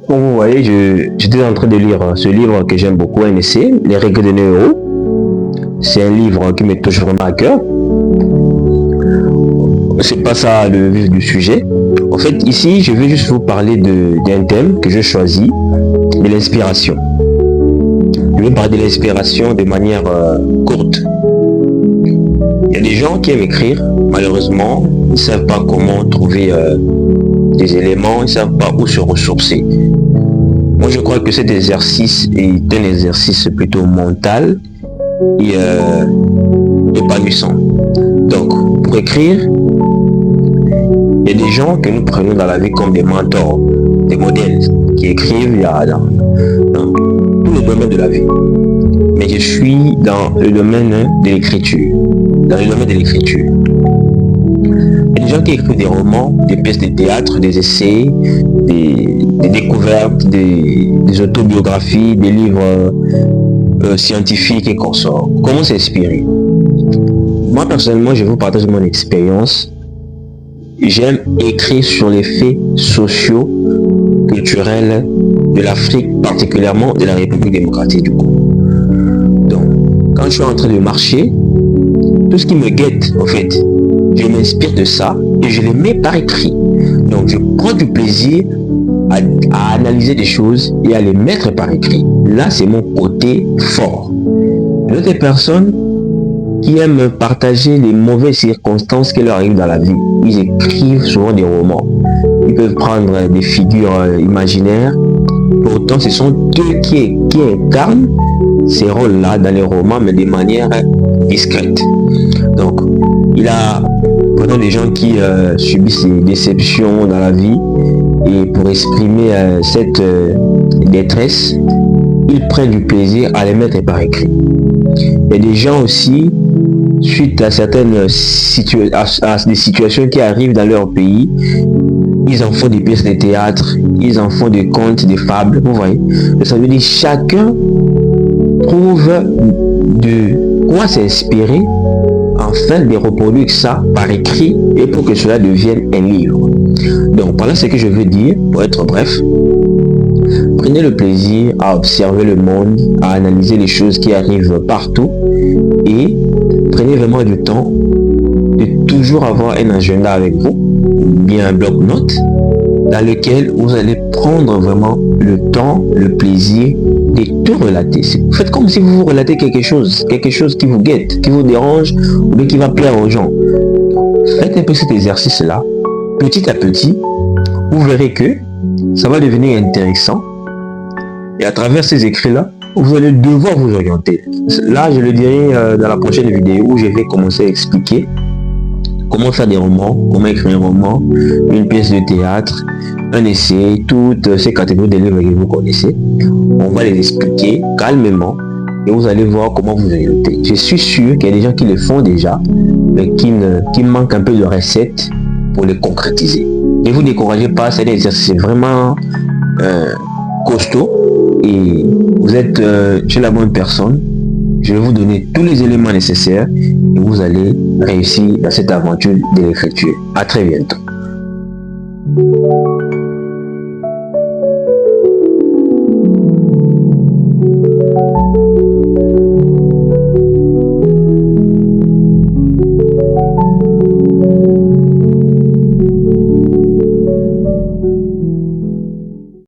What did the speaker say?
Bon, vous voyez, j'étais en train de lire ce livre que j'aime beaucoup, un essai, Les règles de Néo. C'est un livre qui me touche vraiment à cœur. C'est pas ça le vif du sujet. En fait, ici, je vais juste vous parler d'un thème que je choisis, de l'inspiration. Je vais parler de l'inspiration de manière courte. Il y a des gens qui aiment écrire, malheureusement, ils ne savent pas comment trouver des éléments, ils ne savent pas où se ressourcer. Moi, je crois que cet exercice est un exercice plutôt mental et épanouissant. Donc, pour écrire, il y a des gens que nous prenons dans la vie comme des mentors, des modèles qui écrivent dans tous les domaines de la vie. Mais je suis dans le domaine de l'écriture. Dans le domaine de l'écriture. Il y a des gens qui écrivent des romans, des pièces de théâtre, des essais, des découvertes, des autobiographies, des livres scientifiques et consorts. Comment s'inspirer? Moi personnellement, je vous partage mon expérience. J'aime écrire sur les faits sociaux, culturels de l'Afrique, particulièrement de la République démocratique du Congo. Donc, quand je suis en train de marcher, tout ce qui me guette, en fait, je m'inspire de ça et je les mets par écrit. Donc, je prends du plaisir à analyser des choses et à les mettre par écrit. Là, c'est mon côté fort. D'autres personnes qui aiment partager les mauvaises circonstances qui leur arrivent dans la vie, ils écrivent souvent des romans. Ils peuvent prendre des figures imaginaires. Pourtant, ce sont eux qui incarnent ces rôles-là dans les romans, mais de manière discrète. Donc, il y a prenons des gens qui subissent des déceptions dans la vie et pour exprimer cette détresse, ils prennent du plaisir à les mettre par écrit. Il y a des gens aussi, suite à certaines des situations qui arrivent dans leur pays, ils en font des pièces de théâtre, ils en font des contes, des fables, vous voyez. Ça veut dire chacun trouve de quoi s'inspirer afin de reproduire ça par écrit et pour que cela devienne un livre. Donc voilà ce que je veux dire, pour être bref. Prenez le plaisir à observer le monde, à analyser les choses qui arrivent partout et prenez vraiment du temps de toujours avoir un agenda avec vous, ou bien un bloc-notes, dans lequel vous allez prendre vraiment le temps, le plaisir de tout relater. Faites comme si vous relatez quelque chose qui vous guette, qui vous dérange, ou bien qui va plaire aux gens. Faites un peu cet exercice-là, petit à petit, vous verrez que ça va devenir intéressant. Et à travers ces écrits-là, vous allez devoir vous orienter. Là, je le dirai dans la prochaine vidéo où je vais commencer à expliquer comment faire des romans, comment écrire un roman, une pièce de théâtre, un essai, toutes ces catégories de livres que vous connaissez. On va les expliquer calmement et vous allez voir comment vous orienter. Je suis sûr qu'il y a des gens qui le font déjà, mais qui manquent un peu de recettes pour les concrétiser. Ne vous découragez pas, c'est un exercice vraiment costaud et vous êtes chez la bonne personne. Je vais vous donner tous les éléments nécessaires et vous allez réussir dans cette aventure de l'écriture. À très bientôt.